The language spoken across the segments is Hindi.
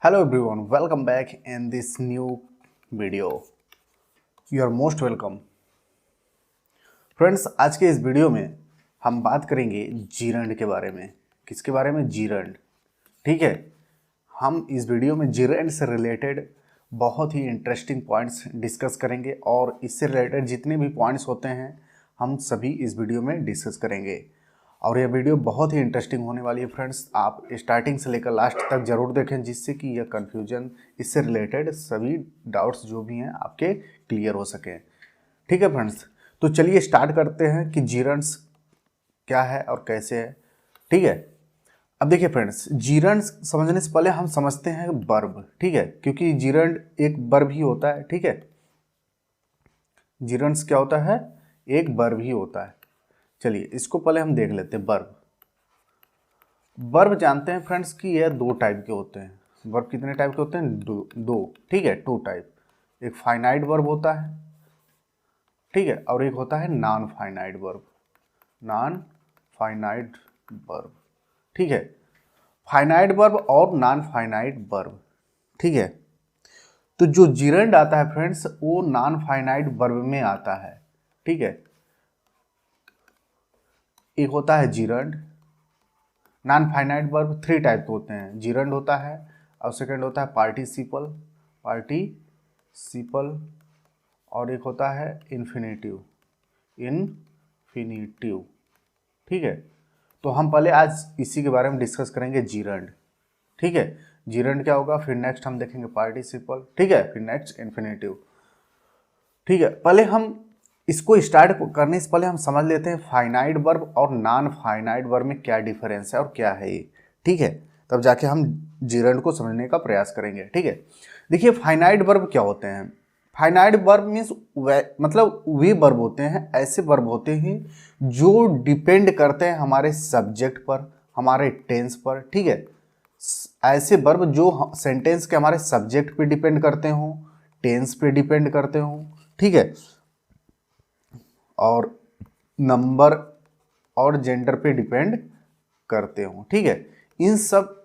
Hello everyone, welcome back in this new video. You are most welcome. Friends, आज के इस वीडियो में हम बात करेंगे जीरंड के बारे में। किसके बारे में? जीरंड। ठीक है, हम इस वीडियो में जीरंड से रिलेटेड बहुत ही इंटरेस्टिंग पॉइंट्स डिस्कस करेंगे और इससे रिलेटेड जितने भी पॉइंट्स होते हैं हम सभी इस वीडियो में डिस्कस करेंगे। और यह वीडियो बहुत ही इंटरेस्टिंग होने वाली है फ्रेंड्स। आप स्टार्टिंग से लेकर लास्ट तक जरूर देखें, जिससे कि यह कन्फ्यूजन, इससे रिलेटेड सभी डाउट्स जो भी हैं आपके क्लियर हो सकें। ठीक है फ्रेंड्स, तो चलिए स्टार्ट करते हैं कि जीरंड्स क्या है और कैसे है। ठीक है, अब देखिए फ्रेंड्स, जीरंड्स समझने से पहले हम समझते हैं वर्ब। ठीक है, क्योंकि जीरंड एक वर्ब ही होता है। ठीक है, जीरंड्स क्या होता है? एक वर्ब ही होता है। चलिए इसको पहले हम देख लेते हैं। वर्ब, वर्ब जानते हैं फ्रेंड्स कि यह दो टाइप के होते हैं। वर्ब कितने टाइप के होते हैं? दो। ठीक है, टू टाइप। एक फाइनाइट वर्ब होता है, ठीक है, और एक होता है non finite verb. Non finite verb, ठीक है, फाइनाइट वर्ब और नॉन फाइनाइट वर्ब। ठीक है, तो जो जीरंड आता है फ्रेंड्स वो नॉन फाइनाइट वर्ब में आता है। ठीक है, एक होता है gerund. Non finite verb three type के होते हैं। जीरंड होता है और सेकंड होता है पार्टिसिपल, और एक होता है इन्फिनेटिव। ठीक है, तो हम पहले आज इसी के बारे में डिस्कस करेंगे, जीरंड। ठीक है, जीरंड क्या होगा, फिर नेक्स्ट हम देखेंगे पार्टिसिपल, ठीक है, फिर नेक्स्ट इन्फिनेटिव। ठीक है, पहले हम इसको स्टार्ट करने से पहले हम समझ लेते हैं फाइनाइट वर्ब और नॉन फाइनाइट वर्ब में क्या डिफरेंस है और क्या है ये। ठीक है, तब जाके हम जीरंड को समझने का प्रयास करेंगे। ठीक है, देखिए फाइनाइट वर्ब क्या होते हैं। फाइनाइट वर्ब मीन्स मतलब वे वर्ब होते हैं, ऐसे वर्ब होते हैं जो डिपेंड करते हैं हमारे सब्जेक्ट पर, हमारे टेंस पर। ठीक है, ऐसे वर्ब जो सेंटेंस के हमारे सब्जेक्ट पे डिपेंड करते हों, टेंस पे डिपेंड करते हों, ठीक है, और नंबर और जेंडर पे डिपेंड करते हो। ठीक है, इन सब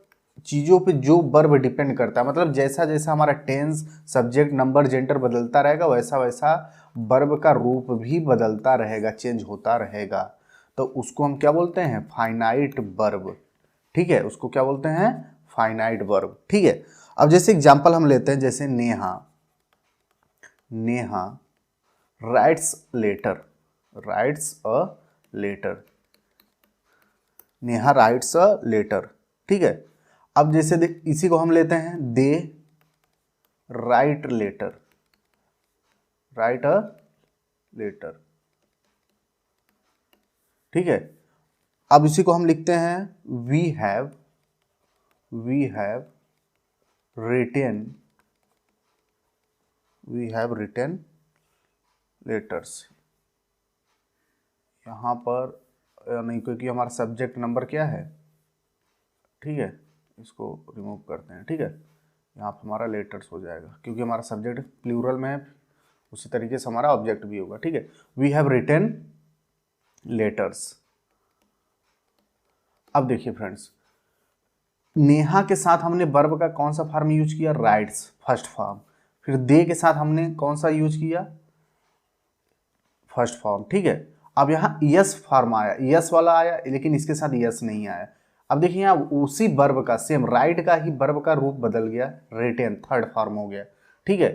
चीज़ों पे जो वर्ब डिपेंड करता है, मतलब जैसा जैसा हमारा टेंस, सब्जेक्ट, नंबर, जेंडर बदलता रहेगा वैसा वैसा वर्ब का रूप भी बदलता रहेगा, चेंज होता रहेगा। तो उसको हम क्या बोलते हैं? Finite verb. ठीक है, उसको क्या बोलते हैं? Finite verb. ठीक है, अब जैसे एग्जांपल हम लेते हैं, जैसे Neha writes letter. Neha writes a letter. ठीक है, अब जैसे इसी को हम लेते हैं, दे राइट अ लेटर। ठीक है, अब इसी को हम लिखते हैं, वी हैव रिटेन लेटर्स। यहाँ पर नहीं, क्योंकि हमारा सब्जेक्ट नंबर क्या है। ठीक है, इसको रिमूव करते हैं। ठीक है, यहाँ पर हमारा लेटर्स हो जाएगा, क्योंकि हमारा सब्जेक्ट प्लूरल में है, उसी तरीके से हमारा ऑब्जेक्ट भी होगा। ठीक है, वी हैव रिटेन लेटर्स। अब देखिए फ्रेंड्स, नेहा के साथ हमने वर्ब का कौन सा फॉर्म यूज किया? Rights, first form. फिर दे के साथ हमने कौन सा यूज किया? First form. ठीक है, अब यहाँ यस फॉर्म आया, यस वाला आया, लेकिन इसके साथ यस नहीं आया। अब देखिए यहाँ उसी वर्ब का, सेम राइट का ही वर्ब का रूप बदल गया, रिटेन थर्ड फॉर्म हो गया। ठीक है,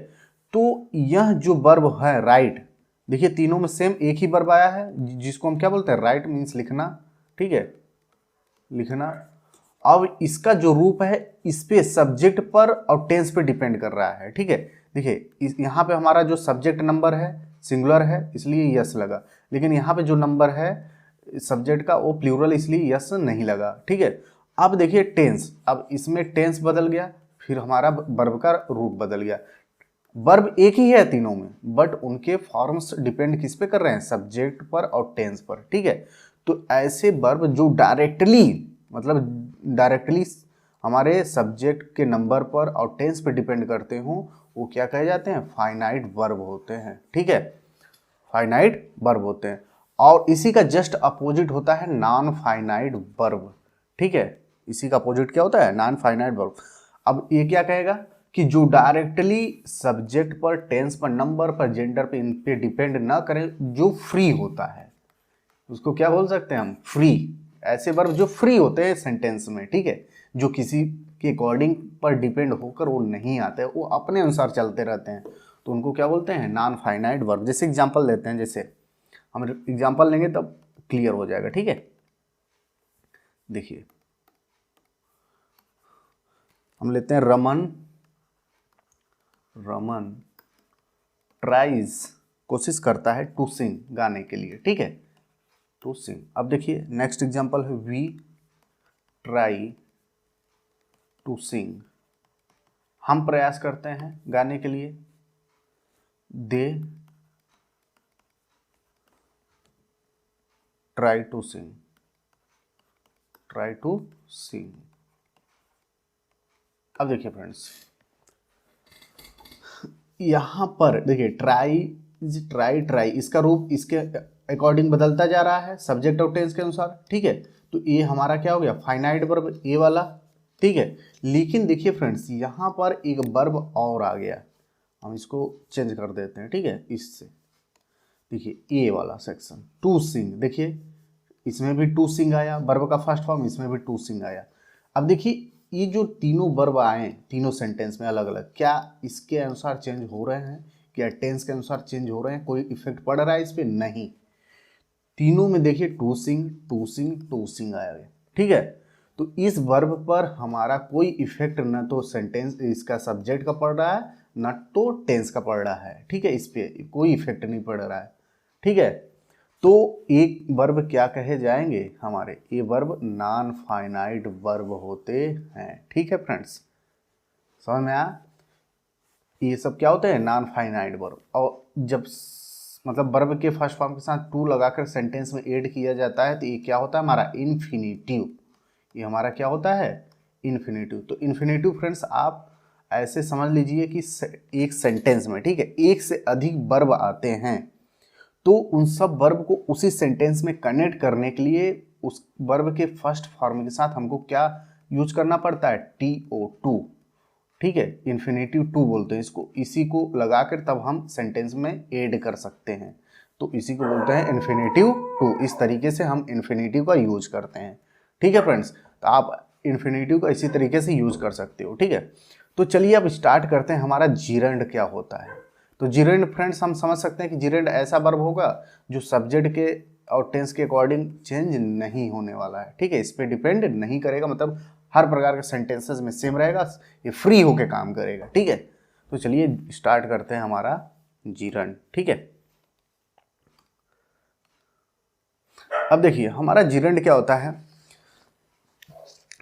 तो यह जो वर्ब है राइट, देखिए तीनों में सेम एक ही वर्ब आया है, जिसको हम क्या बोलते हैं? राइट मीन्स लिखना। ठीक है, लिखना। अब इसका जो रूप है इस पे सब्जेक्ट पर और टेंस पे डिपेंड कर रहा है। ठीक है, देखिए यहाँ पे हमारा जो सब्जेक्ट नंबर है सिंगुलर है, इसलिए यस लगा, लेकिन यहाँ पे जो नंबर है सब्जेक्ट का वो प्लूरल, इसलिए यस नहीं लगा। ठीक है, अब देखिए टेंस, अब इसमें टेंस बदल गया, फिर हमारा वर्ब का रूप बदल गया। वर्ब एक ही है तीनों में, बट उनके फॉर्म्स डिपेंड किस पे कर रहे हैं? सब्जेक्ट पर और टेंस पर। ठीक है, तो ऐसे वर्ब जो डायरेक्टली हमारे सब्जेक्ट के नंबर पर और टेंस पे डिपेंड करते हो, वो क्या कहे जाते हैं? फाइनाइट वर्ब होते हैं। ठीक है, फाइनाइट वर्ब होते हैं। और इसी का जस्ट अपोजिट होता है नॉन फाइनाइट वर्ब। ठीक है, इसी का अपोजिट क्या होता है? Non finite verb. अब ये क्या कहेगा कि जो डायरेक्टली सब्जेक्ट पर, टेंस पर, नंबर पर, जेंडर पे, इन पे डिपेंड ना करे, जो फ्री होता है, उसको क्या बोल सकते हैं हम, फ्री। ऐसे वर्ब जो फ्री होते हैं सेंटेंस में, ठीक है, जो किसी के अकॉर्डिंग पर डिपेंड होकर वो नहीं आते, वो अपने अनुसार चलते रहते हैं, तो उनको क्या बोलते हैं, नॉन फाइनाइट वर्ब। जैसे एग्जांपल लेते हैं, जैसे हम एग्जांपल लेंगे तब क्लियर हो जाएगा, ठीक है। देखिए हम लेते हैं रमन ट्राइज, कोशिश करता है, टू सिंग, गाने के लिए, ठीक है, टू सिंग। अब देखिए नेक्स्ट एग्जांपल है वी ट्राई टू सिंग, हम प्रयास करते हैं गाने के लिए। दे ट्राई टू सिंग, अब देखिए फ्रेंड्स, यहां पर देखिए ट्राई इसका रूप इसके अकॉर्डिंग बदलता जा रहा है, सब्जेक्ट और टेंस के अनुसार, ठीक है। तो ये हमारा क्या हो गया, फाइनाइट वर्ब, ए वाला, ठीक है। लेकिन देखिए फ्रेंड्स, यहां पर एक वर्ब और आ गया, हम इसको चेंज कर देते हैं, ठीक है, इससे। देखिए ए वाला सेक्शन, टू सिंग, देखिए इसमें भी टू सिंग आया, वर्ब का फर्स्ट फॉर्म, इसमें भी टू सिंग आया। अब देखिए ये जो तीनों वर्ब आए तीनों सेंटेंस में अलग अलग, क्या इसके अनुसार चेंज हो रहे हैं, क्या टेंस के अनुसार चेंज हो रहे हैं, कोई इफेक्ट पड़ रहा है इस पर, नहीं। तीनों में देखिए टू सिंग आया है, ठीक है। तो इस वर्ब पर हमारा कोई इफेक्ट न तो सेंटेंस इसका सब्जेक्ट का पड़ रहा है, न तो टेंस का पड़ रहा है, ठीक है, इस पे कोई इफेक्ट नहीं पड़ रहा है, ठीक है। तो एक वर्ब क्या कहे जाएंगे हमारे, ये वर्ब नॉन फाइनाइट वर्ब होते हैं, ठीक है फ्रेंड्स, समझ में आया। ये सब क्या होते हैं, नॉन फाइनाइट वर्ब। और जब मतलब वर्ब के फर्स्ट फॉर्म के साथ टू लगाकर सेंटेंस में ऐड किया जाता है तो ये क्या होता है, हमारा इन्फिनिटिव। ये हमारा क्या होता है, इन्फिनिटिव। तो इन्फिनिटिव फ्रेंड्स आप ऐसे समझ लीजिए कि एक सेंटेंस में, ठीक है, एक से अधिक वर्ब आते हैं, तो उन सब वर्ब को उसी सेंटेंस में कनेक्ट करने के लिए उस वर्ब के फर्स्ट फॉर्म के साथ हमको क्या यूज करना पड़ता है, TO2, ठीक है, इन्फिनेटिव टू बोलते हैं इसको, इसी को लगाकर तब हम सेंटेंस में ऐड कर सकते हैं, तो इसी को बोलते हैं इन्फिनेटिव टू। इस तरीके से हम इन्फिनेटिव का यूज करते हैं, ठीक है फ्रेंड्स। तो आप इन्फिनेटिव का इसी तरीके से यूज कर सकते हो, ठीक है। तो चलिए अब स्टार्ट करते हैं, हमारा जीरेंड क्या होता है। तो जीरेंड फ्रेंड्स हम समझ सकते हैं कि जीरेंड ऐसा वर्ब होगा जो सब्जेक्ट के और टेंस के अकॉर्डिंग चेंज नहीं होने वाला है, ठीक है, इस पर डिपेंड नहीं करेगा, मतलब हर प्रकार के सेंटेंसेस में सेम रहेगा, ये फ्री होके काम करेगा, ठीक है। तो चलिए स्टार्ट करते हैं हमारा जीरेंड, ठीक है। अब देखिए हमारा जीरेंड क्या होता है,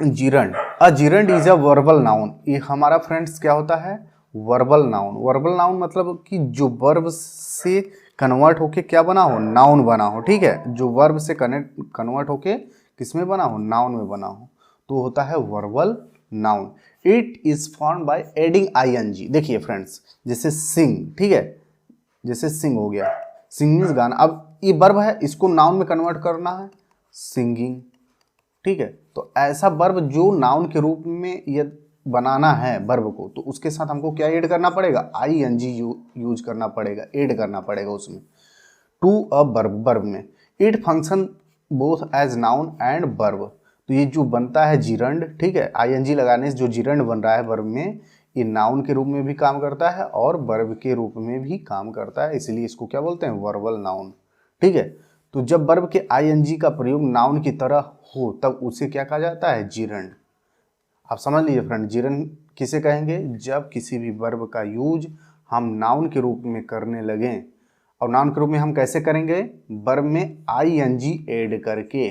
जीरेंड, अ जीरेंड इज अ वर्बल नाउन। ये हमारा फ्रेंड्स क्या होता है, वर्बल नाउन। वर्बल नाउन मतलब कि जो वर्ब से कन्वर्ट होके क्या बना हो, नाउन बना हो, ठीक है, जो वर्ब से कन्वर्ट होके किस में बना हो, नाउन में बना हो, तो होता है verbal noun. It is form by adding ING। देखिए फ्रेंड्स, जैसे सिंग, ठीक है, जैसे सिंग हो गया, सिंग मीन्स गाना, अब ये वर्ब है, इसको नाउन में कन्वर्ट करना है, सिंगिंग, ठीक है। तो ऐसा वर्ब जो नाउन के रूप में ये बनाना है वर्ब को, तो उसके साथ हमको क्या ऐड करना पड़ेगा, ING यूज करना पड़ेगा, ऐड करना पड़ेगा उसमें, टू अ वर्ब में। It function both as noun and verb. तो ये जो बनता है जीरेंड, ठीक है, ING लगाने से जो जीरेंड बन रहा है वर्ब में, ये नाउन के रूप में भी काम करता है और वर्ब के रूप में भी काम करता है, इसलिए इसको क्या बोलते हैं, वर्बल नाउन, ठीक है। तो जब वर्ब के ING का प्रयोग नाउन की तरह हो तब उसे क्या कहा जाता है, जीरेंड। आप समझ लीजिए फ्रेंड, जीरेंड किसे कहेंगे, जब किसी भी वर्ब का यूज हम नाउन के रूप में करने लगें, और नाउन के रूप में हम कैसे करेंगे, वर्ब में ING ऐड करके,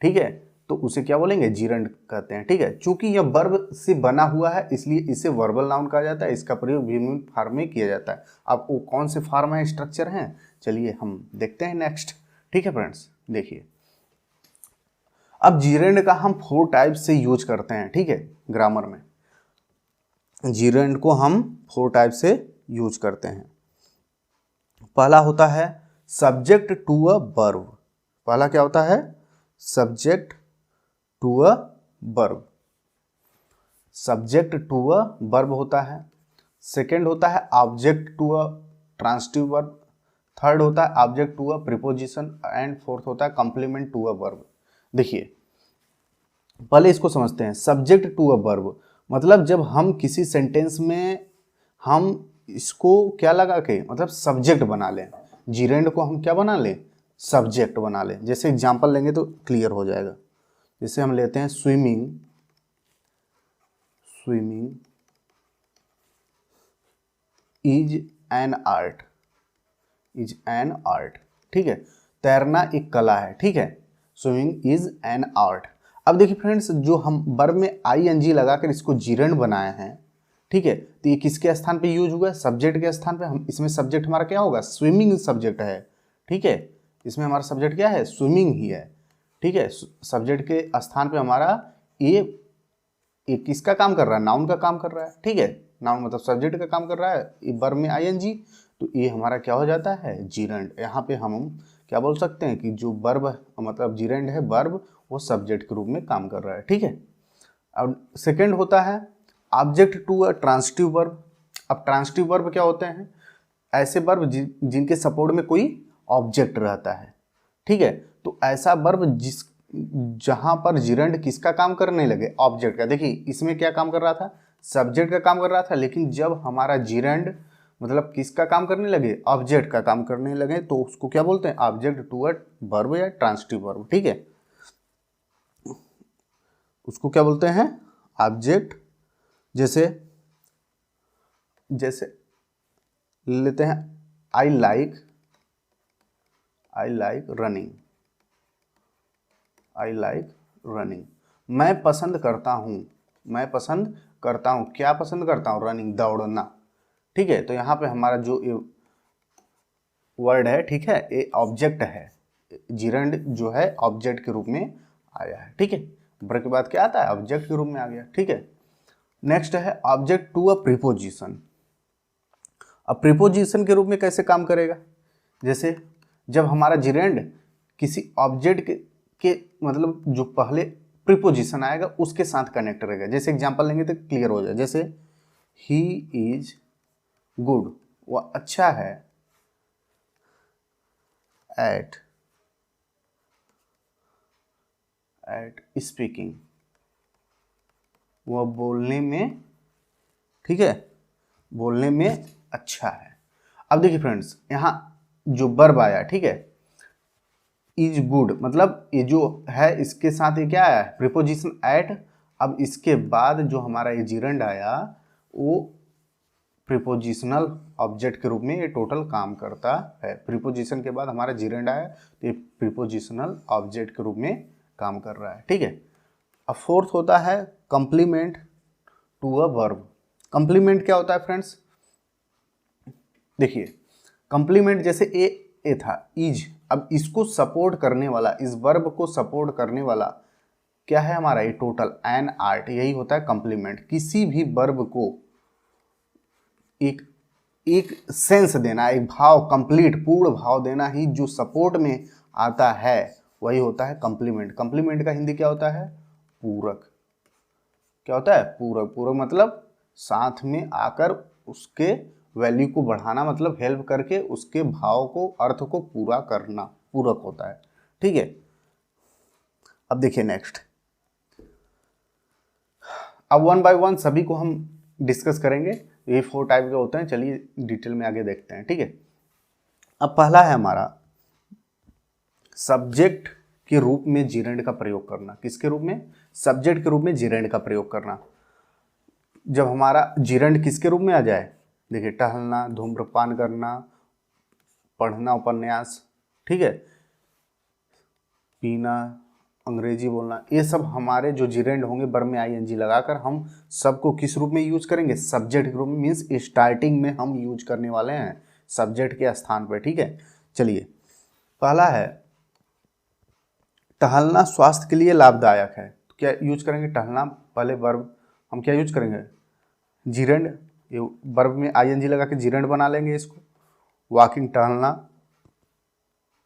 ठीक है, तो उसे क्या बोलेंगे, जीरेंड कहते हैं, ठीक है। चूंकि यह वर्ब से बना हुआ है इसलिए इसे वर्बल नाउन कहा जाता है, इसका प्रयोग विभिन्न फॉर्म में किया जाता है। अब वो कौन से फॉर्म है, स्ट्रक्चर हैं, चलिए हम देखते हैं नेक्स्ट, ठीक है फ्रेंड्स। देखिए अब जीरेंड का हम 4 टाइप से यूज करते हैं, ठीक है, ग्रामर में जीरेंड को हम 4 टाइप से यूज करते हैं। पहला होता है सब्जेक्ट टू अ वर्ब। पहला क्या होता है, subject to a verb. Subject to a verb होता है, सेकंड होता है object to a transitive verb, third होता है object to a preposition and fourth होता है कॉम्प्लीमेंट टू अ वर्ब। देखिए पहले इसको समझते हैं। सब्जेक्ट टू अ वर्ब मतलब जब हम किसी सेंटेंस में हम इसको क्या लगा के मतलब सब्जेक्ट बना लें, जीरेंड को हम क्या बना लें, सब्जेक्ट बना लें। जैसे एग्जांपल लेंगे तो क्लियर हो जाएगा। जैसे हम लेते हैं swimming, swimming is an art, is an art, ठीक है। तैरना एक कला है, ठीक है। Swimming is an art. अब देखिए फ्रेंड्स, जो हम वर्ब में आई एन जी लगाकर इसको जीरेंड बनाए हैं, ठीक है, तो ये किसके स्थान पे यूज हुआ है, सब्जेक्ट के स्थान पे। हम इसमें सब्जेक्ट हमारा क्या होगा, स्विमिंग सब्जेक्ट है, ठीक है। इसमें हमारा सब्जेक्ट क्या है, स्विमिंग ही है, ठीक है। सब्जेक्ट के स्थान पे हमारा ये किसका काम कर रहा है, नाउन का काम कर रहा है, ठीक है। नाउन मतलब सब्जेक्ट का काम कर रहा है, ये वर्ब में आईएनजी, तो ये हमारा क्या हो जाता है, जीरेंड। यहाँ पे हम क्या बोल सकते हैं कि जो वर्ब मतलब जीरेंड है वर्ब, वो सब्जेक्ट के रूप में काम कर रहा है, ठीक है। अब सेकंड होता है object to a transitive verb. अब ट्रांसिटिव वर्ब क्या होते हैं, ऐसे वर्ब जिनके सपोर्ट में कोई ऑब्जेक्ट रहता है, ठीक है। तो ऐसा वर्ब जिस जहां पर जिरंड किसका काम करने लगे, ऑब्जेक्ट का। देखिए इसमें क्या काम कर रहा था, सब्जेक्ट का काम कर रहा था, लेकिन जब हमारा जिरंड मतलब किसका काम करने लगे, ऑब्जेक्ट का काम करने लगे, तो उसको क्या बोलते हैं, ऑब्जेक्ट टू अ वर्ब या ट्रांसिटिव वर्ब, ठीक है। उसको क्या बोलते हैं, ऑब्जेक्ट। जैसे जैसे लेते हैं I like, I like running, I like running, मैं पसंद करता हूँ, मैं पसंद करता हूँ, क्या पसंद करता हूँ, रनिंग, दौड़ना, ठीक है। तो यहाँ पे हमारा जो वर्ड है, ठीक है, ये ऑब्जेक्ट है, जिरंड जो है ऑब्जेक्ट के रूप में आया है, ठीक है। वर्ब के बाद क्या आता है, ऑब्जेक्ट के रूप में आ गया, ठीक है। नेक्स्ट है ऑब्जेक्ट टू अ प्रीपोजिशन। अब प्रीपोजिशन के रूप में कैसे काम करेगा, जैसे जब हमारा जिरेंड किसी ऑब्जेक्ट के मतलब जो पहले प्रीपोजिशन आएगा उसके साथ कनेक्ट रहेगा। जैसे एग्जांपल लेंगे तो क्लियर हो जाए। जैसे ही इज गुड, वह अच्छा है, एट एट स्पीकिंग, वह बोलने में, ठीक है, बोलने में अच्छा है। अब देखिए फ्रेंड्स, यहाँ जो वर्ब आया, ठीक है, इज गुड, मतलब ये जो है इसके साथ ये क्या है, प्रीपोजिशन एट। अब इसके बाद जो हमारा ये जिरंड आया वो प्रीपोजिशनल ऑब्जेक्ट के रूप में ये टोटल काम करता है। प्रीपोजिशन के बाद हमारा जिरंड आया तो ये प्रीपोजिशनल ऑब्जेक्ट के रूप में काम कर रहा है, ठीक है। अब फोर्थ होता है complement to a verb. Complement क्या होता है फ्रेंड्स, देखिए कंप्लीमेंट जैसे ए था इज, अब इसको सपोर्ट करने वाला, इस वर्ब को सपोर्ट करने वाला क्या है हमारा, ये टोटल एन आर्ट, यही होता है कंप्लीमेंट। किसी भी वर्ब को एक एक सेंस देना, एक भाव, कंप्लीट पूर्ण भाव देना ही जो सपोर्ट में आता है वही होता है कंप्लीमेंट। कंप्लीमेंट का हिंदी क्या होता है, पूरक। क्या होता है, पूरक। पूरक मतलब साथ में आकर उसके वैल्यू को बढ़ाना, मतलब हेल्प करके उसके भाव को, अर्थ को पूरा करना, पूरक होता है, ठीक है। अब देखिए नेक्स्ट, अब वन बाय वन सभी को हम डिस्कस करेंगे। ये 4 टाइप के होते हैं, चलिए डिटेल में आगे देखते हैं, ठीक है। अब पहला है हमारा सब्जेक्ट के रूप में जिरेंड का प्रयोग करना। किसके रूप में, सब्जेक्ट के रूप में जिरेंड का प्रयोग करना। जब हमारा जिरेंड किसके रूप में आ जाए, देखिए टहलना, धूम्रपान करना, पढ़ना उपन्यास, ठीक है, पीना, अंग्रेजी बोलना, ये सब हमारे जो जिरेंड होंगे वर्ब में आईएनजी लगाकर हम सबको किस रूप में यूज करेंगे, सब्जेक्ट के रूप में। मीन्स स्टार्टिंग में हम यूज करने वाले हैं सब्जेक्ट के स्थान पर, ठीक है। चलिए पहला है टहलना स्वास्थ्य के लिए लाभदायक है। तो क्या यूज करेंगे, टहलना, पहले वर्ब हम क्या यूज करेंगे, जिरेंड, ये वर्ब में आईएनजी लगा के जिरेंड बना लेंगे इसको। वॉकिंग, टहलना।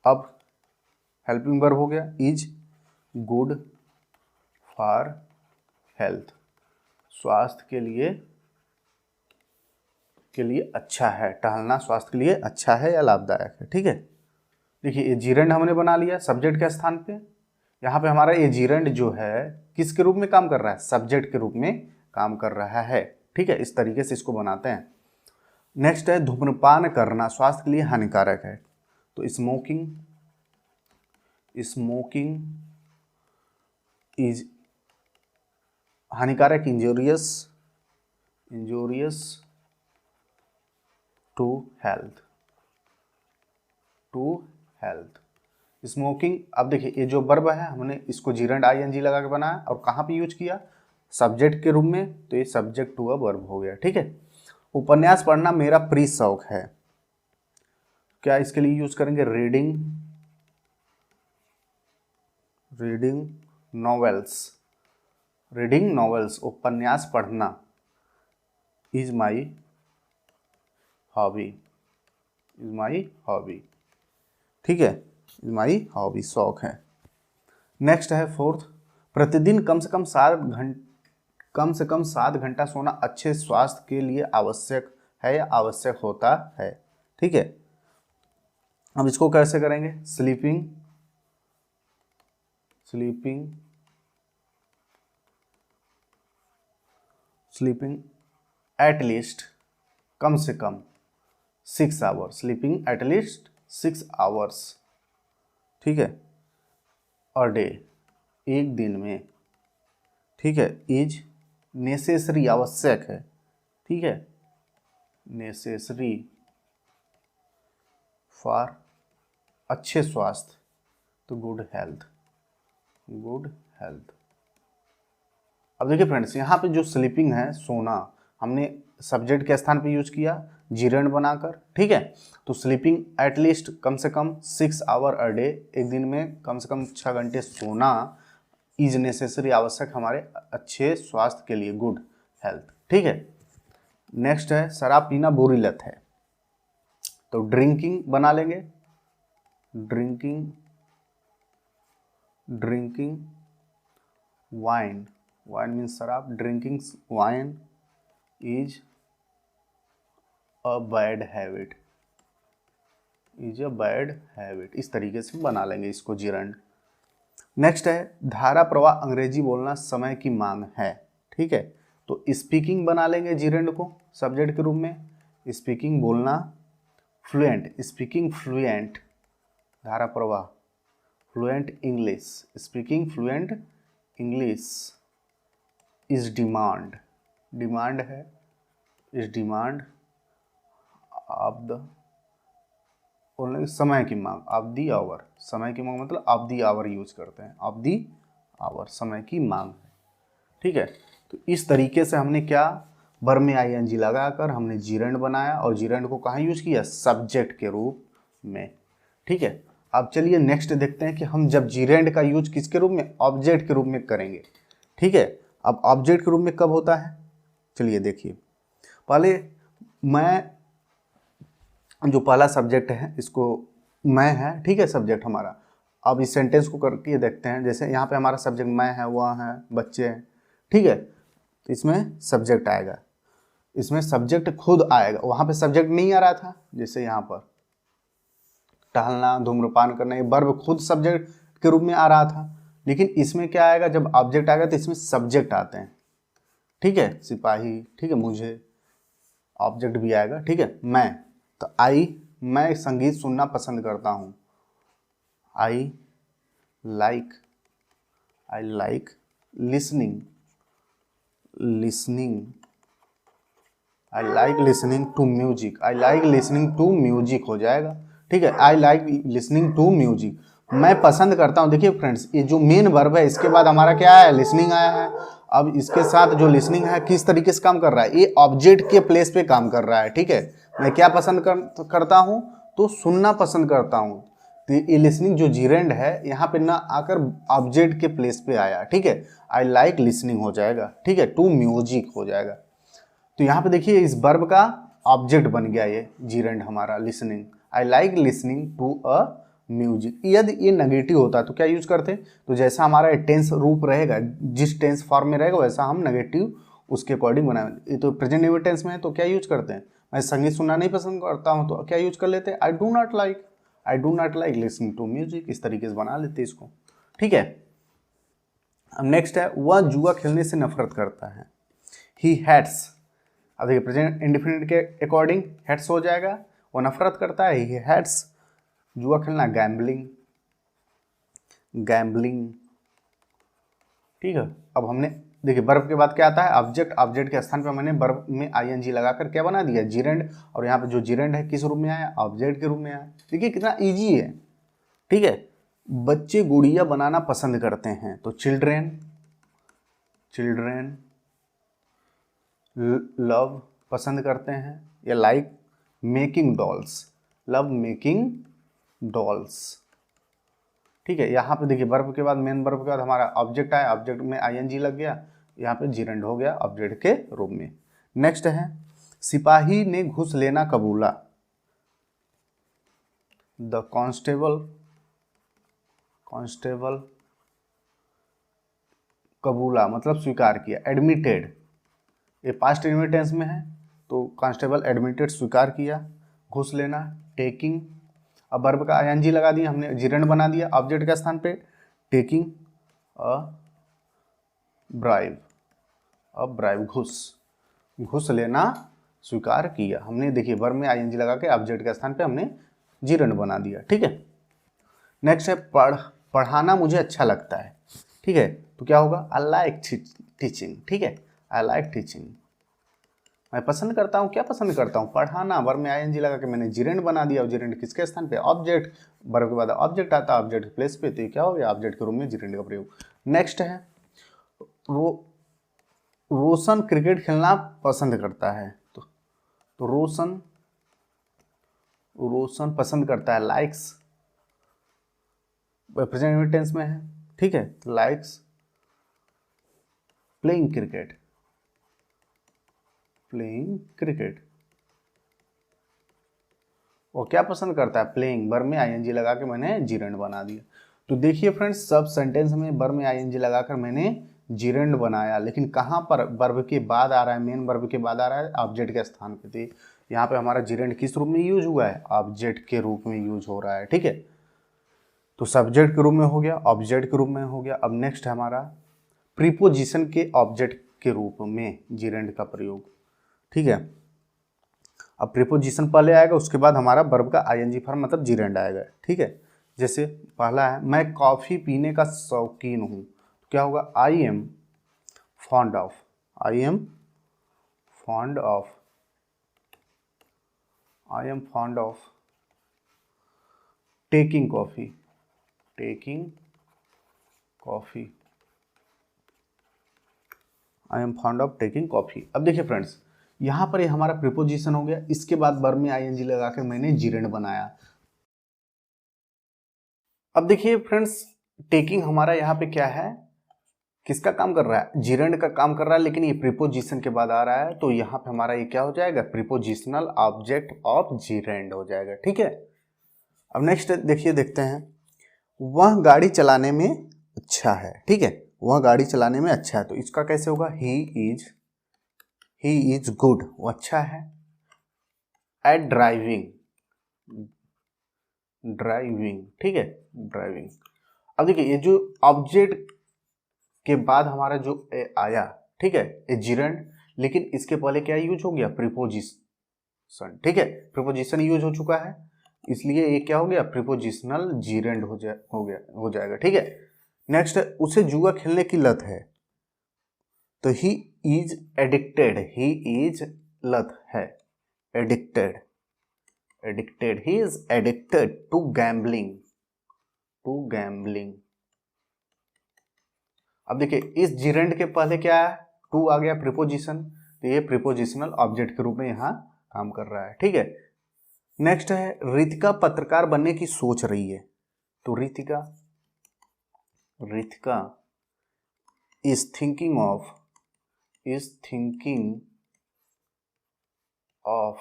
अब हेल्पिंग वर्ब हो गया, इज गुड फॉर हेल्थ, स्वास्थ्य के लिए अच्छा है, टहलना स्वास्थ्य के लिए अच्छा है या लाभदायक है। ठीक है, देखिए ये जीरंड हमने बना लिया सब्जेक्ट के स्थान पे। यहाँ पे हमारा ये जीरंड जो है किसके रूप में काम कर रहा है, सब्जेक्ट के रूप में काम कर रहा है। ठीक है, इस तरीके से इसको बनाते हैं। नेक्स्ट है धूम्रपान करना स्वास्थ्य के लिए हानिकारक है। तो स्मोकिंग इज हानिकारक, इंजूरियस टू हेल्थ। स्मोकिंग, अब देखिए ये जो वर्ब है हमने इसको जीरंड आईएनजी लगा के बनाया और कहाँ पे यूज किया, सब्जेक्ट के रूप में, तो ये सब्जेक्ट टू अ वर्ब हो गया। ठीक है, उपन्यास पढ़ना मेरा प्रिय शौक है, क्या इसके लिए यूज करेंगे, रीडिंग नॉवेल्स, उपन्यास पढ़ना इज माई हॉबी। ठीक है, इज माई हॉबी, शौक है। नेक्स्ट है फोर्थ, प्रतिदिन कम से कम 7 घंटा सोना अच्छे स्वास्थ्य के लिए आवश्यक है या आवश्यक होता है। ठीक है, अब इसको कैसे करेंगे, स्लीपिंग एट लीस्ट, कम से कम 6 hours, sleeping at least 6 hours. ठीक है, अ डे, एक दिन में। ठीक है, इज नेसेसरी, आवश्यक है। ठीक है, नेसेसरी फॉर अच्छे स्वास्थ्य, तो गुड हेल्थ। अब देखिए फ्रेंड्स, यहाँ पे जो स्लीपिंग है, सोना, हमने सब्जेक्ट के स्थान पे यूज किया जीरंड बनाकर। ठीक है, तो स्लीपिंग एटलीस्ट, कम से कम 6 आवर अ डे, एक दिन में कम से कम 6 घंटे सोना, इज नेसेसरी, आवश्यक हमारे अच्छे स्वास्थ्य के लिए, गुड हेल्थ। ठीक है, नेक्स्ट है शराब पीना बुरी लत है, तो ड्रिंकिंग बना लेंगे, ड्रिंकिंग वाइन मीन्स शराब, drinking wine is a bad habit, इस तरीके से बना लेंगे इसको जीरंड। नेक्स्ट है धारा प्रवाह, अंग्रेजी बोलना समय की मांग है। ठीक है, तो स्पीकिंग बना लेंगे जीरंड को सब्जेक्ट के रूप में, स्पीकिंग बोलना, फ्लुएंट, धारा प्रवाह, fluent English, speaking fluent English is demand है, इज डिमांड ऑफ द समय की मांग, ऑफ दी आवर, समय की मांग मतलब ऑफ दी आवर यूज करते हैं, ऑफ दी आवर, समय की मांग है। ठीक है, तो इस तरीके से हमने क्या, वर्ब में आईएनजी लगाकर हमने जीरंड बनाया और जीरंड को कहाँ यूज किया, सब्जेक्ट के रूप में। ठीक है, अब चलिए नेक्स्ट देखते हैं कि हम जब जीरंड का यूज किसके रूप में, ऑब्जेक्ट के रूप में करेंगे। ठीक है, अब ऑब्जेक्ट के रूप में कब होता है, चलिए देखिए, पहले मैं, जो पहला सब्जेक्ट है इसको मैं है। ठीक है, सब्जेक्ट हमारा, अब इस सेंटेंस को करके देखते हैं, जैसे यहाँ पे हमारा सब्जेक्ट मैं है, वह है, बच्चे हैं। ठीक है, तो इसमें सब्जेक्ट आएगा, इसमें सब्जेक्ट खुद आएगा, वहाँ पे सब्जेक्ट नहीं आ रहा था, जैसे यहाँ पर टहलना, धूम्रपान करना, ये वर्ब खुद सब्जेक्ट के रूप में आ रहा था, लेकिन इसमें क्या आएगा, जब ऑब्जेक्ट आएगा तो इसमें सब्जेक्ट आते हैं। ठीक है, सिपाही, ठीक है, मुझे, ऑब्जेक्ट भी आएगा। ठीक है, मैं, तो मैं संगीत सुनना पसंद करता हूँ, I like listening to music हो जाएगा। ठीक है, I like listening to music, मैं पसंद करता हूँ। देखिए फ्रेंड्स, ये जो मेन वर्ब है इसके बाद हमारा क्या है, लिसनिंग आया है। अब इसके साथ जो लिसनिंग है किस तरीके से काम कर रहा है, ये ऑब्जेक्ट के प्लेस पे काम कर रहा है। ठीक है, मैं क्या पसंद करता हूँ, तो सुनना पसंद करता हूँ, तो ये लिसनिंग जो जीरेंड है यहाँ पे ना आकर ऑब्जेक्ट के प्लेस पे आया। ठीक है, आई लाइक लिसनिंग हो जाएगा। ठीक है, टू म्यूजिक हो जाएगा। तो यहाँ पे देखिए इस वर्ब का ऑब्जेक्ट बन गया ये जीरेंड हमारा, listening, I like listening to a music. यदि ये नेगेटिव होता तो क्या यूज करते, तो जैसा हमारा टेंस रूप रहेगा, जिस टेंस फॉर्म में रहेगा वैसा हम नेगेटिव उसके अकॉर्डिंग बनाया। ये तो प्रेजेंट इंडेफिनिट टेंस में है तो क्या यूज करते हैं, मैं संगीत सुनना नहीं पसंद करता हूँ तो क्या यूज कर लेते हैं, I do not like listening to music, इस तरीके से बना लेते हैं इसको। ठीक है, अब नेक्स्ट है वह जुआ खेलने से नफरत करता है, ही हैट्स। अब देखिए प्रेजेंट इंडेफिनिट के अकॉर्डिंग हैट्स हो जाएगा, वो नफरत करता है, ही हैट्स जुआ खेलना, गैम्बलिंग, गैम्बलिंग। ठीक है, अब हमने देखिए वर्ब के बाद क्या आता है, ऑब्जेक्ट, ऑब्जेक्ट के स्थान पर मैंने वर्ब में आईएनजी लगाकर क्या बना दिया, जिरेंड, और यहाँ पे जो जिरेंड है किस रूप में आया, ऑब्जेक्ट के रूप में आया। देखिए कितना इजी है। ठीक है, बच्चे गुड़िया बनाना पसंद करते हैं, तो चिल्ड्रेन, चिल्ड्रेन लव पसंद करते हैं, या like making dolls, love making dolls. ठीक है, यहाँ पे देखिए वर्ब के बाद, मेन वर्ब के बाद हमारा ऑब्जेक्ट आया, ऑब्जेक्ट में आईएनजी लग गया, यहाँ पे जिरेंड हो गया ऑब्जेक्ट के रूप में। नेक्स्ट है सिपाही ने घूस लेना कबूला, द कांस्टेबल, कांस्टेबल कबूला मतलब स्वीकार किया, एडमिटेड, ये पास्ट इंडेफिनिट टेंस में है तो कांस्टेबल एडमिटेड स्वीकार किया, घूस लेना, टेकिंग। अब वर्ब का आईएनजी लगा दिया हमने, जिरेंड बना दिया ऑब्जेक्ट के स्थान पे, टेकिंग अ ब्राइब, अब ब्राइब घूस, घूस लेना स्वीकार किया हमने। देखिए वर्ब में आईएनजी लगा के ऑब्जेक्ट के स्थान पे हमने जिरेंड बना दिया। ठीक है, नेक्स्ट है पढ़ाना मुझे अच्छा लगता है। ठीक है, तो क्या होगा, आई लाइक टीचिंग। ठीक है, आई लाइक टीचिंग, मैं पसंद करता हूँ, क्या पसंद करता हूँ, पढ़ाना। वर्ब में आईएनजी लगा के मैंने जिरेंड बना दिया, और जिरेंड किसके स्थान पे, ऑब्जेक्ट, वर्ब के बाद ऑब्जेक्ट आता है ऑब्जेक्ट के प्लेस पे, तो ये क्या हो गया, ऑब्जेक्ट के रूप में जिरेंड का प्रयोग। नेक्स्ट है रोशन क्रिकेट खेलना पसंद करता है, तो रोशन, रोशन पसंद करता है, लाइक्स, प्रेजेंट टेंस में है। ठीक है, likes playing cricket, playing cricket, वो क्या पसंद करता है, प्लेइंग, वर्ब में आईएनजी लगा के मैंने जिरेंड बना दिया। तो देखिए फ्रेंड्स, सब सेंटेंस में वर्ब में आईएनजी लगाकर मैंने जिरेंड बनाया, लेकिन कहाँ पर वर्ब के बाद आ रहा है, मेन वर्ब के बाद आ रहा है ऑब्जेक्ट के स्थान पे। तो यहाँ पे हमारा जिरेंड किस रूप में यूज हुआ है, ऑब्जेक्ट के रूप में यूज हो रहा है। ठीक है, तो सब्जेक्ट के रूप में हो गया, ऑब्जेक्ट के रूप में हो गया। अब नेक्स्ट है हमारा प्रीपोजिशन के ऑब्जेक्ट के रूप में जिरेंड का प्रयोग। ठीक है, अब प्रीपोजिशन पहले आएगा, उसके बाद हमारा वर्ब का आईएनजी फॉर्म मतलब जिरेंड आएगा। ठीक है, जैसे पहला है मैं कॉफ़ी पीने का शौकीन हूँ, तो क्या होगा, I am fond of, I am fond of, I am fond of taking coffee, taking coffee, I am fond of taking coffee. अब देखिए फ्रेंड्स, यहाँ पर ये हमारा प्रीपोजिशन हो गया, इसके बाद वर्ब में आईएनजी लगा के मैंने जिरेंड बनाया। अब देखिए फ्रेंड्स, टेकिंग हमारा यहाँ पे क्या है, किसका काम कर रहा है, जिरेंड का काम कर रहा है, लेकिन ये प्रीपोजिशन के बाद आ रहा है, तो यहाँ पे हमारा ये क्या हो जाएगा, प्रीपोजिशनल ऑब्जेक्ट ऑफ जिरेंड हो जाएगा। ठीक है, अब नेक्स्ट देखिए, देखते हैं वह गाड़ी चलाने में अच्छा है। ठीक है, वह गाड़ी चलाने में अच्छा है, तो इसका कैसे होगा, ही इज गुड, वो अच्छा है, एट ड्राइविंग, ड्राइविंग। ठीक है, ड्राइविंग। अब देखिए ये जो ऑब्जेक्ट के बाद हमारा जो आया, ठीक है, ए जिरेंड, लेकिन इसके पहले क्या यूज हो गया, प्रीपोजिशन। ठीक है, प्रीपोजिशन यूज हो चुका है, इसलिए ये क्या हो गया, प्रीपोजिशनल जिरेंड हो जाएगा। ठीक है, नेक्स्ट उसे जुआ खेलने की लत है, तो he is addicted, he is लत है, addicted, addicted, he is addicted to gambling, to gambling. अब देखिए इस जिरेंड के पहले क्या है, टू आ गया प्रीपोजिशन, तो ये प्रीपोजिशनल ऑब्जेक्ट के रूप में यहाँ काम कर रहा है। ठीक है, नेक्स्ट है रितिका पत्रकार बनने की सोच रही है, तो Ritika, Ritika is thinking of, is thinking of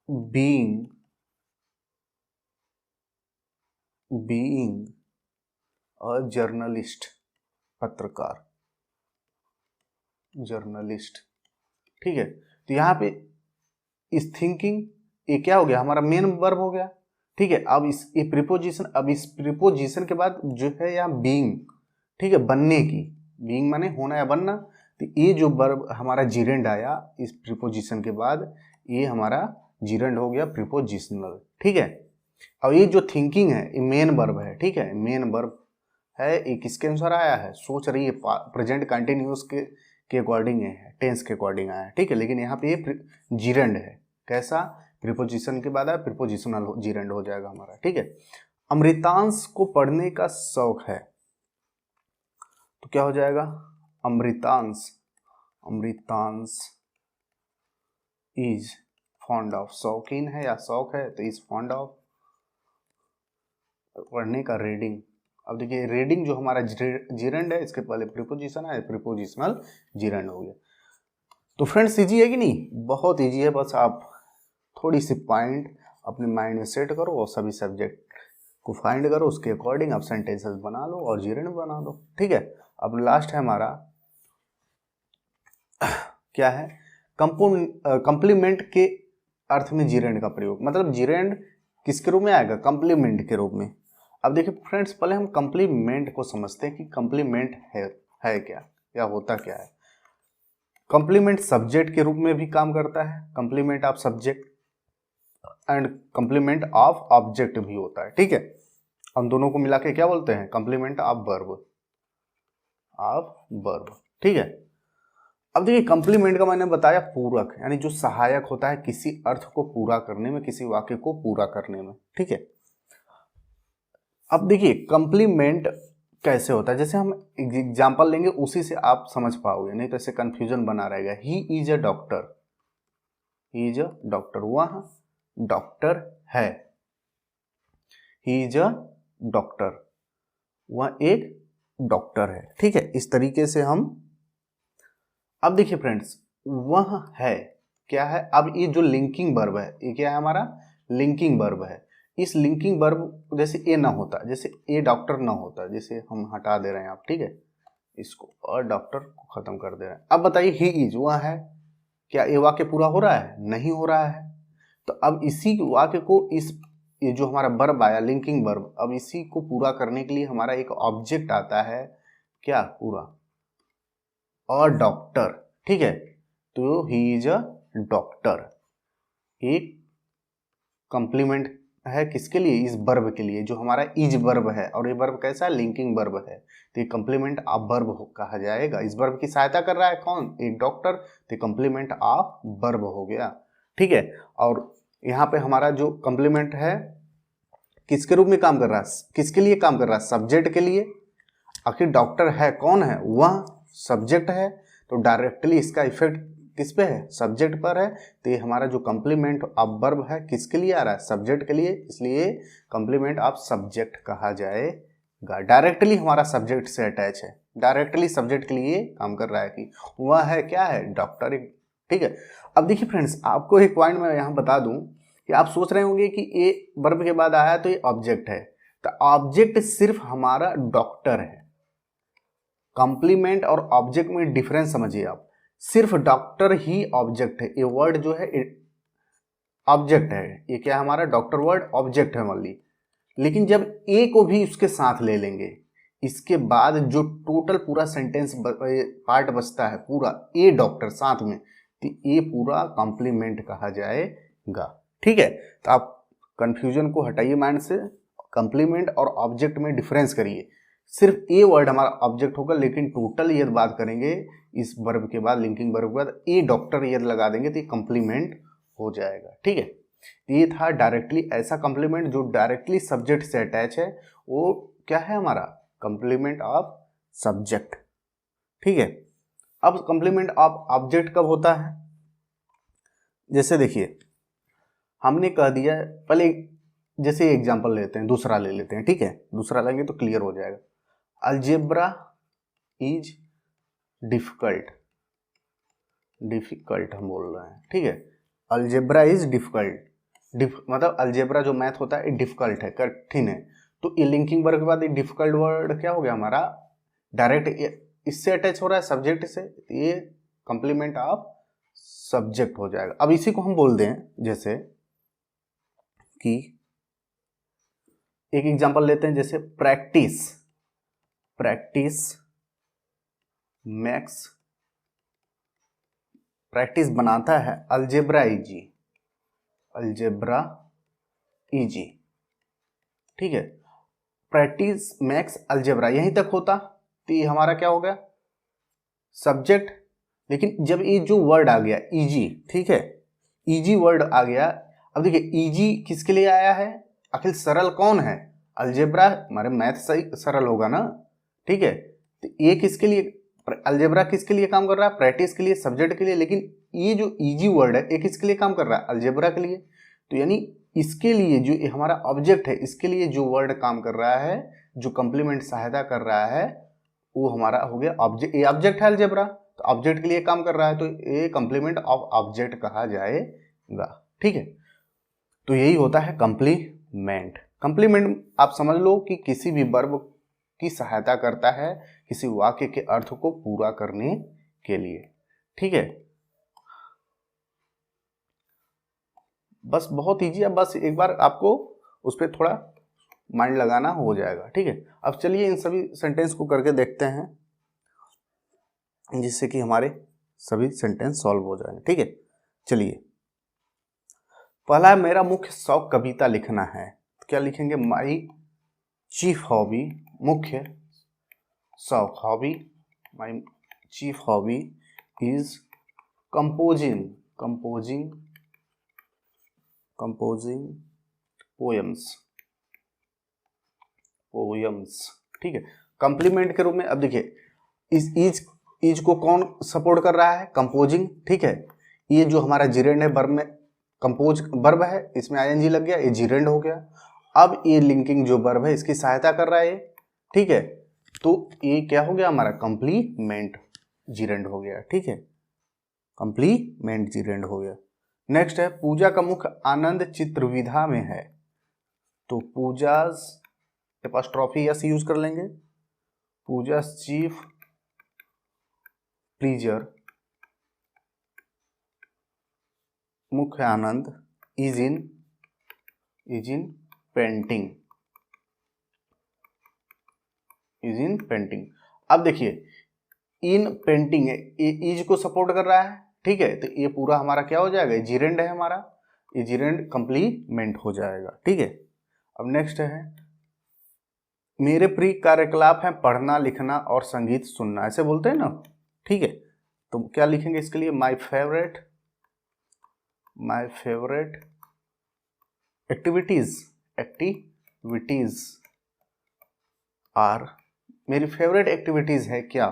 being, being a journalist, पत्रकार। जर्नलिस्ट। ठीक है, तो यहाँ पे इस थिंकिंग, ये क्या हो गया, हमारा मेन वर्ब हो गया। ठीक है, अब इस ये प्रीपोजिशन, अब इस प्रीपोजिशन के बाद जो है यहाँ बीइंग, ठीक है, बनने की, बीइंग माने होना या बनना, तो ये जो वर्ब हमारा जिरेंड आया इस प्रीपोजिशन के बाद, ये हमारा जिरेंड हो गया प्रीपोजिशनल। ठीक है, अब ये जो थिंकिंग है ये मेन वर्ब है। ठीक है, मेन वर्ब है, ये किसके अनुसार आया है, सोच रही है, प्रेजेंट कंटिन्यूअस के अकॉर्डिंग है, टेंस के अकॉर्डिंग आया है। ठीक है, लेकिन यहाँ पे ये जिरेंड है, कैसा, प्रीपोजिशन के बाद आया, प्रीपोजिशनल जिरेंड हो जाएगा हमारा। ठीक है, अमृतांश को पढ़ने का शौक है, तो क्या हो जाएगा, Amritansh, Amritansh is fond of, शौकीन है या शौक है, तो इज फॉन्ड ऑफ पढ़ने का, रीडिंग। अब देखिए रीडिंग जो हमारा जिरेंड है, इसके पहले प्रीपोजिशन है, प्रीपोजिशनल जिरेंड हो गया। तो फ्रेंड्स इजी है कि नहीं, बहुत इजी है, बस आप थोड़ी सी पॉइंट अपने माइंड में सेट करो और सभी सब्जेक्ट को फाइंड करो, उसके अकॉर्डिंग आप सेंटेंसेस बना लो और जिरेंड बना दो। ठीक है, अब लास्ट है हमारा क्या है, कंप्लीमेंट के अर्थ में जिरेंड का प्रयोग, मतलब जिरेंड किसके रूप में आएगा, कंप्लीमेंट के रूप में। अब देखिए फ्रेंड्स, पहले हम कंप्लीमेंट को समझते हैं कि कंप्लीमेंट है क्या या होता क्या है। कंप्लीमेंट सब्जेक्ट के रूप में भी काम करता है, complement of subject and complement of object भी होता है। ठीक है, हम दोनों को मिला के क्या बोलते हैं, complement of verb, of verb. ठीक है, अब देखिए कंप्लीमेंट का मैंने बताया पूरक, यानी जो सहायक होता है किसी अर्थ को पूरा करने में, किसी वाक्य को पूरा करने में। ठीक है, अब देखिए कंप्लीमेंट कैसे होता है, जैसे हम एग्जांपल लेंगे उसी से आप समझ पाओगे, नहीं तो ऐसे कंफ्यूजन बना रहेगा। He is a doctor, he is a doctor, वह डॉक्टर है, ही इज अ डॉक्टर, वह एक डॉक्टर है। ठीक है, इस तरीके से हम, अब देखिए फ्रेंड्स, वह है क्या है, अब ये जो लिंकिंग वर्ब है ये क्या है, हमारा लिंकिंग वर्ब है। इस लिंकिंग वर्ब जैसे ए ना होता, जैसे ए डॉक्टर ना होता, जैसे हम हटा दे रहे हैं आप, ठीक है, इसको और डॉक्टर को खत्म कर दे रहे हैं। अब बताइए ही इज, वह है, क्या ये वाक्य पूरा हो रहा है, नहीं हो रहा है। तो अब इसी वाक्य को, इस ये जो हमारा वर्ब आया लिंकिंग वर्ब, अब इसी को पूरा करने के लिए हमारा एक ऑब्जेक्ट आता है, क्या, पूरा, और डॉक्टर। ठीक है, तो ही इज अ डॉक्टर, एक कंप्लीमेंट है किसके लिए, इस वर्ब के लिए, जो हमारा इज वर्ब है, और ये वर्ब कैसा है, लिंकिंग वर्ब है, तो ये कंप्लीमेंट ऑफ वर्ब कहा जाएगा। इस वर्ब की सहायता कर रहा है कौन, एक डॉक्टर, तो कंप्लीमेंट ऑफ वर्ब हो गया। ठीक है, और यहाँ पे हमारा जो कंप्लीमेंट है किसके रूप में काम कर रहा है, किसके लिए काम कर रहा है, सब्जेक्ट के लिए। आखिर डॉक्टर है कौन है, वह सब्जेक्ट है, तो डायरेक्टली इसका इफेक्ट किस पे है, सब्जेक्ट पर है। तो ये हमारा जो कंप्लीमेंट ऑफ वर्ब है किसके लिए आ रहा है, सब्जेक्ट के लिए, इसलिए कंप्लीमेंट ऑफ सब्जेक्ट कहा जाएगा। डायरेक्टली हमारा सब्जेक्ट से अटैच है, डायरेक्टली सब्जेक्ट के लिए काम कर रहा है कि वह है क्या है, डॉक्टर। ठीक है, अब देखिए फ्रेंड्स, आपको एक पॉइंट मैं यहाँ बता दूं कि आप सोच रहे होंगे कि ये वर्ब के बाद आया तो ये ऑब्जेक्ट है, तो ऑब्जेक्ट सिर्फ हमारा डॉक्टर है। कंप्लीमेंट और ऑब्जेक्ट में डिफरेंस समझिए आप, सिर्फ डॉक्टर ही ऑब्जेक्ट है, ये वर्ड जो है ऑब्जेक्ट है, ये क्या है हमारा, डॉक्टर वर्ड ऑब्जेक्ट है मान ली। लेकिन जब ए को भी उसके साथ ले लेंगे, इसके बाद जो टोटल पूरा सेंटेंस पार्ट बचता है पूरा ए डॉक्टर साथ में, तो ये पूरा कॉम्प्लीमेंट कहा जाएगा। ठीक है, तो आप कंफ्यूजन को हटाइए माइंड से, कंप्लीमेंट और ऑब्जेक्ट में डिफरेंस करिए। सिर्फ ए वर्ड हमारा ऑब्जेक्ट होगा, लेकिन टोटल यदि बात करेंगे इस वर्ब के बाद, लिंकिंग वर्ब के बाद ए डॉक्टर यदि लगा देंगे तो ये कंप्लीमेंट हो जाएगा। ठीक है, ये था डायरेक्टली, ऐसा कंप्लीमेंट जो डायरेक्टली सब्जेक्ट से अटैच है, वो क्या है हमारा, कंप्लीमेंट ऑफ सब्जेक्ट। ठीक है, अब कंप्लीमेंट ऑफ ऑब्जेक्ट कब होता है, जैसे देखिए हमने कह दिया पहले, जैसे एग्जांपल लेते हैं, दूसरा ले लेते हैं। ठीक है, दूसरा लेंगे तो क्लियर हो जाएगा। अलजेब्रा इज डिफिकल्ट, डिफिकल्ट हम बोल रहे हैं। ठीक है, अलजेब्रा इज डिफिकल्ट, मतलब अलजेब्रा जो मैथ होता है डिफिकल्ट है, कठिन है। तो ये लिंकिंग वर्ड के बाद ये डिफिकल्ट वर्ड क्या हो गया हमारा, डायरेक्ट इससे अटैच हो रहा है सब्जेक्ट से, ये कंप्लीमेंट ऑफ सब्जेक्ट हो जाएगा। अब इसी को हम बोल दें जैसे कि एक एग्जांपल लेते हैं, जैसे प्रैक्टिस बनाता है अलजेब्रा इजी, ठीक है। प्रैक्टिस मैक्स अलजेब्रा यहीं तक होता तो ये हमारा क्या हो गया सब्जेक्ट। लेकिन जब ये जो वर्ड आ गया इजी, ठीक है, इजी वर्ड आ गया। अब देखिए इजी किसके लिए आया है, आखिर सरल कौन है, अलजेब्रा, हमारे मैथ सही सरल होगा ना, ठीक है। तो ये किसके लिए, अलजेब्रा किसके लिए काम कर रहा है, प्रैक्टिस के लिए, सब्जेक्ट के लिए। लेकिन ये जो इजी वर्ड है ये किसके लिए काम कर रहा है, अलजेब्रा के लिए। तो यानी इसके लिए जो हमारा ऑब्जेक्ट है, इसके लिए जो वर्ड काम कर रहा है, जो कंप्लीमेंट सहायता कर रहा है, वो हमारा हो गया ऑब्जेक्ट। ये ऑब्जेक्ट है अलजेब्रा, तो ऑब्जेक्ट के लिए काम कर रहा है, तो ये कंप्लीमेंट ऑफ ऑब्जेक्ट कहा जाएगा, ठीक है। तो यही होता है कंप्लीमेंट। कंप्लीमेंट आप समझ लो कि किसी भी वर्ब की सहायता करता है किसी वाक्य के अर्थ को पूरा करने के लिए, ठीक है। बस बहुत ईजी है, बस एक बार आपको उस पर थोड़ा माइंड लगाना हो जाएगा, ठीक है। अब चलिए इन सभी सेंटेंस को करके देखते हैं जिससे कि हमारे सभी सेंटेंस सॉल्व हो जाएंगे, ठीक है। चलिए, पहला मेरा मुख्य शौक कविता लिखना है, तो क्या लिखेंगे, माई चीफ हॉबी, मुख्य शौक, hobby, my chief hobby is composing poems, ठीक है। कंप्लीमेंट के रूप में अब देखिए इस इज को कौन सपोर्ट कर रहा है, कंपोजिंग, ठीक है। ये जो हमारा जिरेंड है वर्ब में, कंपोज वर्ब है, इसमें आईएनजी लग गया, ये जिरेंड हो गया। अब ये लिंकिंग जो वर्ब है इसकी सहायता कर रहा है, ठीक है। तो ये क्या हो गया हमारा कंप्लीमेंट जिरेंड हो गया, ठीक है, कंप्लीमेंट जिरेंड हो गया। नेक्स्ट है पूजा का मुख्य आनंद चित्रविधा में है, तो पूजाज एपॉस्ट्रॉफी यस यूज कर लेंगे, पूजा चीफ प्लीजर, मुख्य आनंद इज इन पेंटिंग। अब देखिए इन पेंटिंग है, ये इज को सपोर्ट कर रहा है, ठीक है। तो ये पूरा हमारा क्या हो जाएगा, जिरेंड है हमारा, ये जिरेंड कंप्लीमेंट हो जाएगा, ठीक है। अब नेक्स्ट है मेरे प्रिय कार्यकलाप है पढ़ना लिखना और संगीत सुनना, ऐसे बोलते हैं ना, ठीक है। तो क्या लिखेंगे इसके लिए, माई फेवरेट एक्टिविटीज आर, मेरी फेवरेट एक्टिविटीज है क्या,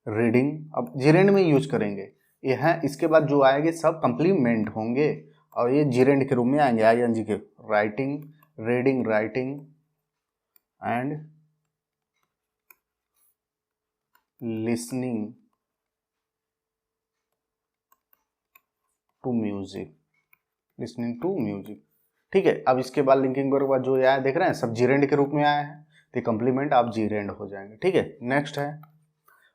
रीडिंग। अब जिरेंड में यूज करेंगे ये है, इसके बाद जो आएंगे सब कंप्लीमेंट होंगे और ये जिरेंड के रूप में आएंगे आईएनजी के, writing, reading, writing and listening to music, ठीक है। अब इसके बाद लिंकिंग वर्ब का जो आया देख रहे हैं सब जिरेंड के रूप में आया है, तो कंप्लीमेंट आप जिरेंड हो जाएंगे, ठीक है। नेक्स्ट है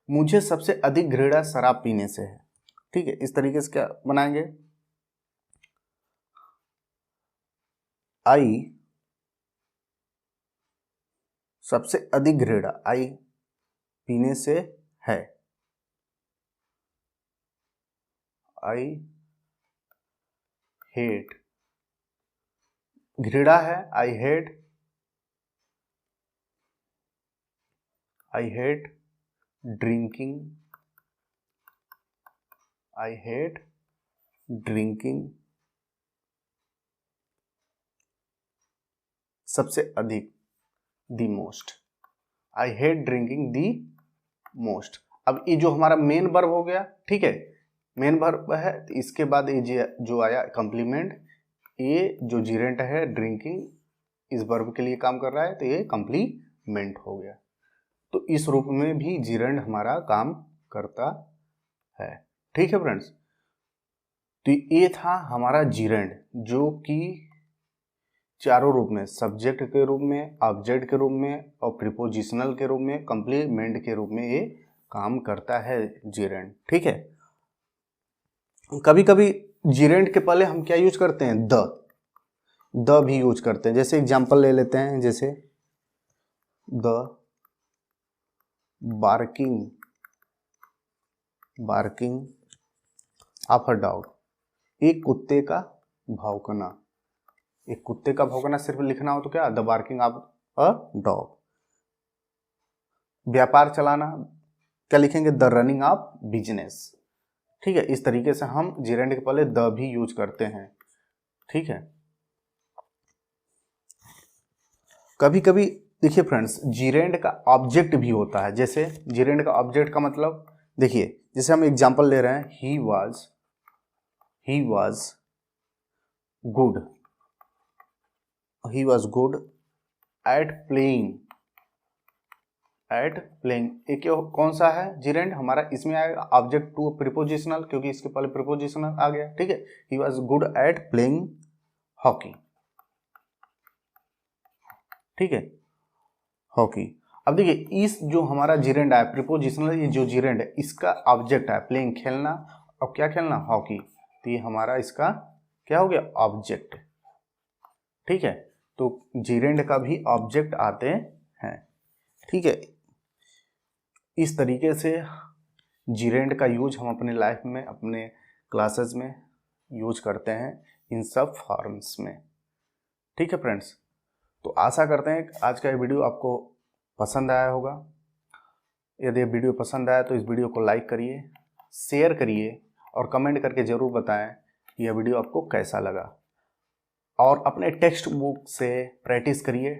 मुझे सबसे अधिक घृणा शराब पीने से है, ठीक है। इस तरीके से क्या बनाएंगे, आई सबसे अधिक घृणा, आई पीने से है, आई हेट, घृणा है, आई हेट ड्रिंकिंग सबसे अधिक, the most, I hate drinking the most. अब ये जो हमारा मेन वर्ब हो गया, ठीक है, मेन वर्ब है, तो इसके बाद ये जो आया कंप्लीमेंट, ये जो जिरेंट है ड्रिंकिंग इस वर्ब के लिए काम कर रहा है, तो ये कंप्लीमेंट हो गया। तो इस रूप में भी जिरेंट हमारा काम करता है, ठीक है फ्रेंड्स। तो ये था हमारा जिरेंट जो कि चारों रूप में, सब्जेक्ट के रूप में, ऑब्जेक्ट के रूप में और प्रीपोजिशनल के रूप में, कंप्लीमेंट के रूप में ये काम करता है जिरेंट, ठीक है। कभी कभी जीरेंड के पहले हम क्या यूज करते हैं, द भी यूज करते हैं। जैसे एग्जांपल ले लेते हैं, जैसे the barking of a dog, एक कुत्ते का भौंकना। एक कुत्ते का भौंकना सिर्फ लिखना हो तो क्या, the barking of a dog. व्यापार चलाना क्या लिखेंगे, द रनिंग ऑफ बिजनेस। ठीक है, इस तरीके से हम जीरेंड के पहले द भी यूज करते हैं। ठीक है, कभी कभी देखिए फ्रेंड्स, जीरेंड का ऑब्जेक्ट भी होता है। जैसे जीरेंड का ऑब्जेक्ट का मतलब देखिए, जैसे हम एग्जांपल ले रहे हैं, he was good at playing. एक कौन सा है जीरेंड हमारा, इसमें आएगा ऑब्जेक्ट टू प्रीपोजिशनल, क्योंकि इसके पहले प्रीपोजिशनल आ गया। ठीक है, he was good at playing hockey. ठीक है, हॉकी। अब देखिए, इस जो हमारा जीरेंड है प्रीपोजिशनल, ये जो जीरेंड है इसका ऑब्जेक्ट है प्लेइंग, खेलना, और क्या खेलना, हॉकी। तो ये हमारा इसका क्या हो गया, ऑब्जेक्ट। ठीक है, तो जीरेंड का भी ऑब्जेक्ट आते हैं। ठीक है, इस तरीके से जीरेंड का यूज हम अपने लाइफ में, अपने क्लासेस में यूज करते हैं इन सब फॉर्म्स में। ठीक है फ्रेंड्स, तो आशा करते हैं कि आज का ये वीडियो आपको पसंद आया होगा। यदि वीडियो पसंद आया तो इस वीडियो को लाइक करिए, शेयर करिए और कमेंट करके ज़रूर बताएं कि यह वीडियो आपको कैसा लगा। और अपने टेक्स्ट बुक से प्रैक्टिस करिए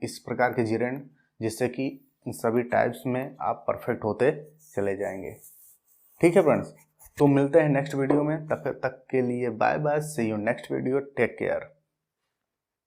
इस प्रकार के जीरेंड, जिससे कि इन सभी टाइप्स में आप परफेक्ट होते चले जाएंगे। ठीक है फ्रेंड्स, तो मिलते हैं नेक्स्ट वीडियो में, तब तक के लिए bye bye, see you next video, take care.